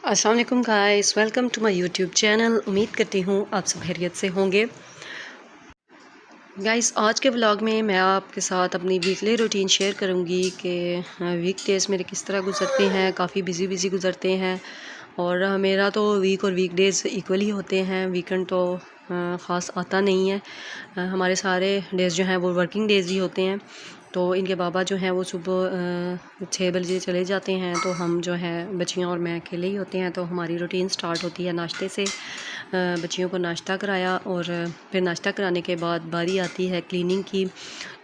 अस्सलाम वालेकुम guys, welcome to my YouTube channel. उम्मीद करती हूँ आप सब खैरियत से होंगे। गाइस, आज के व्लॉग में मैं आपके साथ अपनी वीकली रूटीन शेयर करूँगी कि वीक डेज़ मेरे किस तरह गुजरते हैं। काफ़ी बिज़ी गुजरते हैं और मेरा तो वीक और वीक डेज़ इक्वल ही होते हैं। वीकेंड तो ख़ास आता नहीं है। हमारे सारे डेज़ जो हैं वो वर्किंग डेज़ ही होते हैं। तो इनके बाबा जो हैं वो सुबह 6 बजे चले जाते हैं, तो हम जो है बच्चियाँ और मैं अकेले ही होते हैं। तो हमारी रूटीन स्टार्ट होती है नाश्ते से। बच्चियों को नाश्ता कराया और फिर नाश्ता कराने के बाद बारी आती है क्लीनिंग की।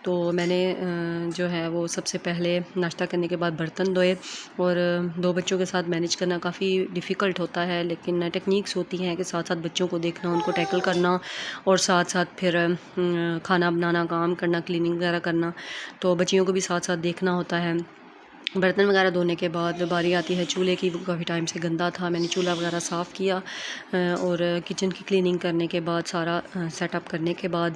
तो मैंने जो है वो सबसे पहले नाश्ता करने के बाद बर्तन धोए। और दो बच्चों के साथ मैनेज करना काफ़ी डिफ़िकल्ट होता है, लेकिन टेक्निक्स होती हैं कि साथ साथ बच्चों को देखना, उनको टैकल करना और साथ साथ फिर खाना बनाना, काम करना, क्लीनिंग वगैरह करना। तो बच्चियों को भी साथ साथ देखना होता है। बर्तन वगैरह धोने के बाद बारी आती है चूल्हे की। काफ़ी टाइम से गंदा था, मैंने चूल्हा वगैरह साफ़ किया और किचन की क्लीनिंग करने के बाद सारा सेटअप करने के बाद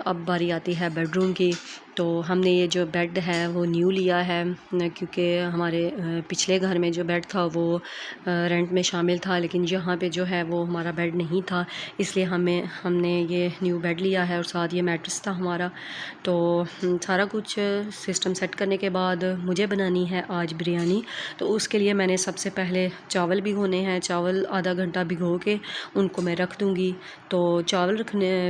अब बारी आती है बेडरूम की। तो हमने ये जो बेड है वो न्यू लिया है, क्योंकि हमारे पिछले घर में जो बेड था वो रेंट में शामिल था, लेकिन यहाँ पे जो है वो हमारा बेड नहीं था, इसलिए हमने ये न्यू बेड लिया है और साथ ये मैट्रेस था हमारा। तो सारा कुछ सिस्टम सेट करने के बाद मुझे बनानी है आज बिरयानी। तो उसके लिए मैंने सबसे पहले चावल भिगोने हैं। चावल आधा घंटा भिगो के उनको मैं रख दूँगी। तो चावल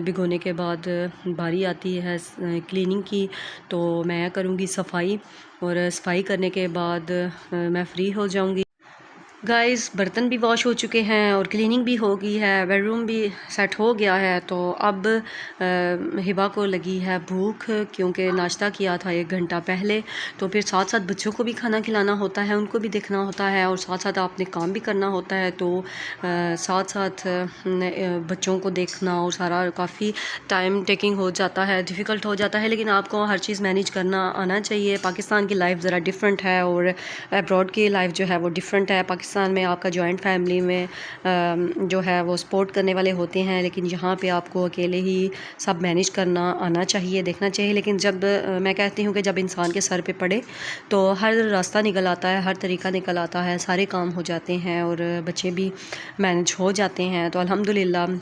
भिगोने के बाद बारी आती है क्लीनिंग की। तो मैं करूँगी सफाई और सफाई करने के बाद मैं फ़्री हो जाऊँगी। गाइस, बर्तन भी वॉश हो चुके हैं और क्लीनिंग भी हो गई है, बेडरूम भी सेट हो गया है। तो अब हिबा को लगी है भूख, क्योंकि नाश्ता किया था 1 घंटा पहले। तो फिर साथ साथ बच्चों को भी खाना खिलाना होता है, उनको भी देखना होता है और साथ साथ आपने काम भी करना होता है। तो साथ साथ बच्चों को देखना और सारा काफ़ी टाइम टेकिंग हो जाता है, डिफ़िकल्ट हो जाता है, लेकिन आपको हर चीज़ मैनेज करना आना चाहिए। पाकिस्तान की लाइफ ज़रा डिफरेंट है और अब्रॉड की लाइफ जो है वो डिफरेंट है। पाकिस्तान में आपका जॉइंट फैमिली में जो है वो सपोर्ट करने वाले होते हैं, लेकिन यहाँ पे आपको अकेले ही सब मैनेज करना आना चाहिए, देखना चाहिए। लेकिन जब मैं कहती हूँ कि जब इंसान के सर पे पड़े तो हर रास्ता निकल आता है, हर तरीका निकल आता है, सारे काम हो जाते हैं और बच्चे भी मैनेज हो जाते हैं। तो अल्हम्दुलिल्लाह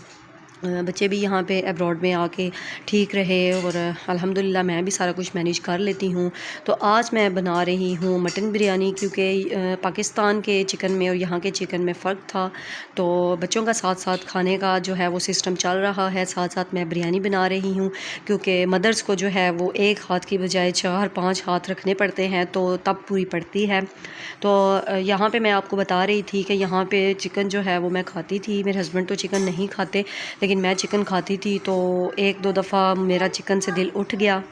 बच्चे भी यहाँ पे अब्रॉड में आके ठीक रहे और अल्हम्दुलिल्लाह मैं भी सारा कुछ मैनेज कर लेती हूँ। तो आज मैं बना रही हूँ मटन बिरयानी, क्योंकि पाकिस्तान के चिकन में और यहाँ के चिकन में फ़र्क था। तो बच्चों का साथ साथ खाने का जो है वो सिस्टम चल रहा है, साथ साथ मैं बिरयानी बना रही हूँ, क्योंकि मदर्स को जो है वो एक हाथ की बजाय 4-5 हाथ रखने पड़ते हैं, तो तब पूरी पड़ती है। तो यहाँ पे मैं आपको बता रही थी कि यहाँ पे चिकन जो है वो मैं खाती थी। मेरे हस्बैंड तो चिकन नहीं खाते, लेकिन मैं चिकन खाती थी। तो 1-2 दफ़ा मेरा चिकन से दिल उठ गया।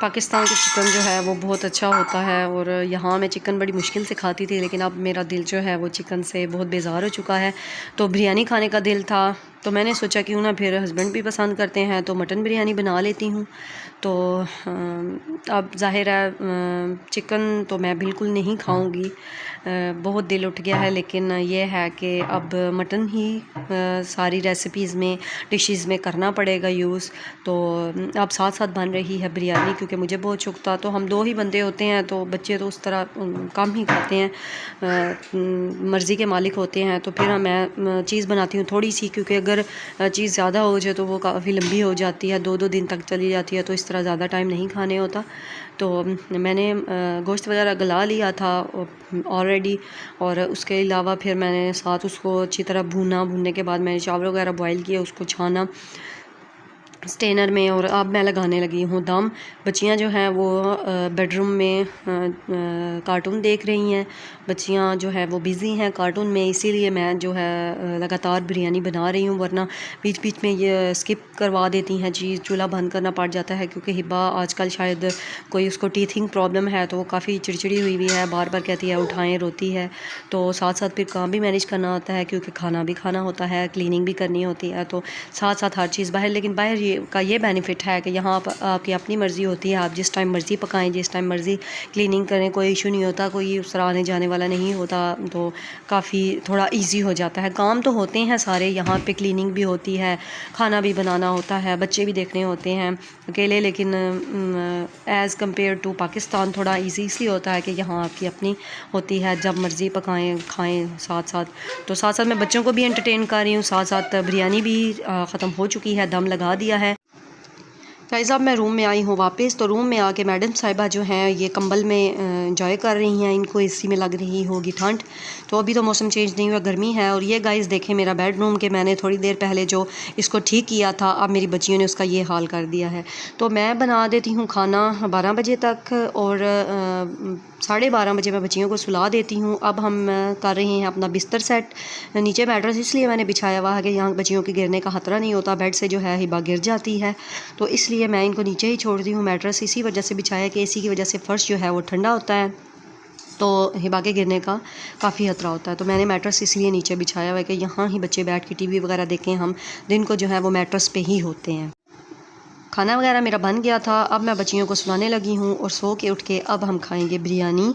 पाकिस्तान का चिकन जो है वो बहुत अच्छा होता है और यहाँ मैं चिकन बड़ी मुश्किल से खाती थी, लेकिन अब मेरा दिल जो है वो चिकन से बहुत बेजार हो चुका है। तो बिरयानी खाने का दिल था, तो मैंने सोचा क्यों ना, फिर हस्बैंड भी पसंद करते हैं तो मटन बिरयानी बना लेती हूँ। तो अब ज़ाहिर है चिकन तो मैं बिल्कुल नहीं खाऊंगी, बहुत दिल उठ गया है। लेकिन ये है कि अब मटन ही सारी रेसिपीज़ में, डिशेस में करना पड़ेगा यूज़। तो अब साथ साथ बन रही है बिरयानी, क्योंकि मुझे बहुत शौक था। तो हम 2 ही बंदे होते हैं, तो बच्चे तो उस तरह कम ही खाते हैं, मर्ज़ी के मालिक होते हैं। तो फिर मैं चीज़ बनाती हूँ थोड़ी सी, क्योंकि अगर चीज़ ज़्यादा हो जाए तो वो काफ़ी लंबी हो जाती है, 2-2 दिन तक चली जाती है, तो इस तरह ज़्यादा टाइम नहीं खाने होता। तो मैंने गोश्त वगैरह गला लिया था ऑलरेडी, और उसके अलावा फिर मैंने साथ उसको अच्छी तरह भूनने के बाद मैंने चावल वगैरह बॉयल किया, उसको छाना स्टेनर में, और अब मैं लगाने लगी हूँ दम। बच्चियाँ जो हैं वो बेडरूम में कार्टून देख रही हैं। बच्चियाँ जो है वो बिज़ी हैं कार्टून में, इसीलिए मैं जो है लगातार बिरयानी बना रही हूँ, वरना बीच बीच में ये स्किप करवा देती हैं चीज़, चूल्हा बंद करना पड़ जाता है। क्योंकि हिबा आजकल शायद कोई उसको टीथिंग प्रॉब्लम है, तो वो काफ़ी चिड़चिड़ी हुई है, बार बार कहती है उठाएँ, रोती है। तो साथ साथ फिर काम भी मैनेज करना होता है, क्योंकि खाना भी खाना होता है, क्लीनिंग भी करनी होती है। तो साथ साथ हर चीज़ बाहर, लेकिन बाहर ये का ये बेनिफिट है कि यहाँ आपकी अपनी मर्ज़ी होती है, आप जिस टाइम मर्ज़ी पकाएं, जिस टाइम मर्ज़ी क्लीनिंग करें, कोई इशू नहीं होता, कोई उस तरह आने जाने वाला नहीं होता, तो काफ़ी थोड़ा इजी हो जाता है। काम तो होते हैं सारे, यहाँ पे क्लीनिंग भी होती है, खाना भी बनाना होता है, बच्चे भी देखने होते हैं अकेले, लेकिन एज़ कम्पेयर टू पाकिस्तान थोड़ा ईजी इसलिए होता है कि यहाँ आपकी अपनी होती है, जब मर्ज़ी पकाएं खाएं साथ साथ। तो साथ साथ मैं बच्चों को भी एंटरटेन कर रही हूँ, साथ साथ बिरयानी भी ख़त्म हो चुकी है, दम लगा दिया है। गाइस अब मैं रूम में आई हूँ वापस। तो रूम में आके मैडम साहिबा जो हैं ये कंबल में एंजॉय कर रही हैं, इनको एसी में लग रही होगी ठंड। तो अभी तो मौसम चेंज नहीं हुआ, गर्मी है। और ये गाइस देखें मेरा बेडरूम के मैंने थोड़ी देर पहले जो इसको ठीक किया था, अब मेरी बच्चियों ने उसका ये हाल कर दिया है। तो मैं बना देती हूँ खाना 12 बजे तक और 12:30 बजे मैं बच्चियों को सुला देती हूँ। अब हम कर रहे हैं अपना बिस्तर सेट। नीचे मैट्रेस इसलिए मैंने बिछाया हुआ है कि यहाँ बच्चियों के गिरने का खतरा नहीं होता, बेड से जो है हिबा गिर जाती है, तो इसलिए मैं इनको नीचे ही छोड़ती हूँ। मैट्रेस इसी वजह से बिछाया कि एसी की वजह से फ़र्श जो है वो ठंडा होता है, तो हिबा के गिरने का काफ़ी खतरा होता है। तो मैंने मैट्रेस इसलिए नीचे बिछाया हुआ है कि यहाँ ही बच्चे बैठ के टीवी वगैरह देखें, हम दिन को जो है वो मैट्रेस पे ही होते हैं। खाना वगैरह मेरा बन गया था, अब मैं बच्चियों को सुलाने लगी हूँ और सो के उठ के अब हम खाएंगे बिरयानी।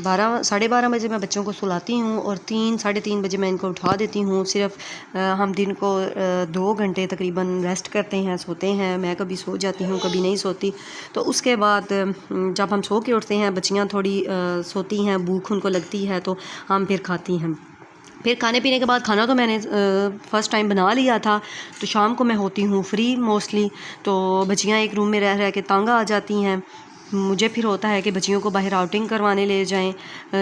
12 बजे मैं बच्चों को सुलाती हूँ और 3 बजे मैं इनको उठा देती हूँ। सिर्फ हम दिन को 2 घंटे तकरीबन रेस्ट करते हैं, सोते हैं। मैं कभी सो जाती हूँ, कभी नहीं सोती। तो उसके बाद जब हम सो के उठते हैं, बच्चियाँ थोड़ी सोती हैं, भूख उनको लगती है, तो हम फिर खाती हैं। फिर खाने पीने के बाद, खाना तो मैंने फ़र्स्ट टाइम बना लिया था, तो शाम को मैं होती हूँ फ्री मोस्टली। तो बच्चियाँ एक रूम में रह रह के तंग आ जाती हैं। मुझे फिर होता है कि बच्चियों को बाहर आउटिंग करवाने ले जाएं।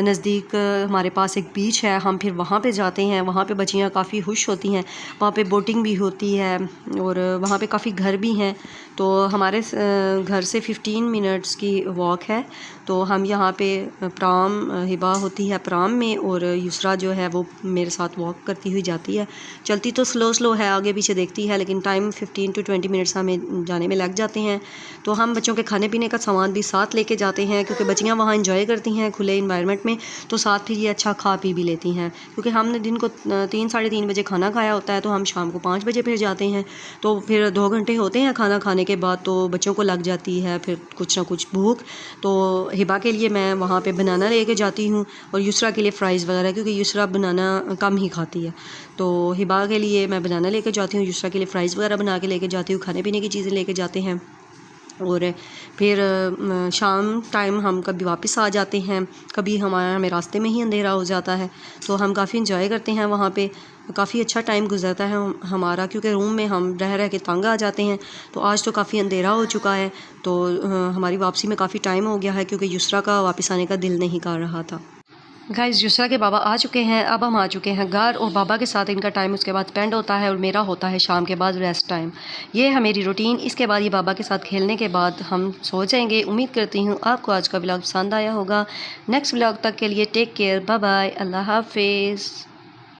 नज़दीक हमारे पास एक बीच है, हम फिर वहाँ पे जाते हैं। वहाँ पे बच्चियाँ काफ़ी खुश होती हैं, वहाँ पे बोटिंग भी होती है और वहाँ पे काफ़ी घर भी हैं। तो हमारे घर से 15 मिनट्स की वॉक है। तो हम यहाँ पे प्राम, हिबा होती है प्राम में और युसरा जो है वो मेरे साथ वॉक करती हुई जाती है। चलती तो स्लो है, आगे पीछे देखती है, लेकिन टाइम 15 to 20 मिनट्स हमें जाने में लग जाते हैं। तो हम बच्चों के खाने पीने का सामान भी साथ लेके जाते हैं, क्योंकि बच्चियाँ वहाँ एंजॉय करती हैं खुले इन्वायरमेंट में, तो साथ फिर ये अच्छा खा पी भी लेती हैं। क्योंकि हमने दिन को 3-3:30 बजे खाना खाया होता है, तो हम शाम को 5 बजे फिर जाते हैं। तो फिर 2 घंटे होते हैं खाना खाने के बाद, तो बच्चों को लग जाती है फिर कुछ ना कुछ भूख। तो हिबा के लिए मैं वहाँ पे बनाना लेके जाती हूँ और युसरा के लिए फ़्राइज़ वगैरह, क्योंकि युसरा बनाना कम ही खाती है। तो हिबा के लिए मैं बनाना लेके जाती हूँ, युसरा के लिए फ़्राइज़ वगैरह बना के लेके जाती हूँ, खाने पीने की चीज़ें लेके जाते हैं। और फिर शाम टाइम हम कभी वापस आ जाते हैं, कभी हमें रास्ते में ही अंधेरा हो जाता है। तो हम काफ़ी इंजॉय करते हैं वहाँ पे, काफ़ी अच्छा टाइम गुजरता है हमारा, क्योंकि रूम में हम रह रह के तंग आ जाते हैं। तो आज तो काफ़ी अंधेरा हो चुका है, तो हमारी वापसी में काफ़ी टाइम हो गया है, क्योंकि युसरा का वापस आने का दिल नहीं कर रहा था। गाइस युसरा के बाबा आ चुके हैं, अब हम आ चुके हैं घर, और बाबा के साथ इनका टाइम उसके बाद स्पेंड होता है और मेरा होता है शाम के बाद रेस्ट टाइम। ये है मेरी रूटीन। इसके बाद ये बाबा के साथ खेलने के बाद हम सो जाएंगे। उम्मीद करती हूँ आपको आज का व्लॉग पसंद आया होगा। नेक्स्ट व्लॉग तक के लिए टेक केयर, बाय बाय, अल्लाह हाफिज़।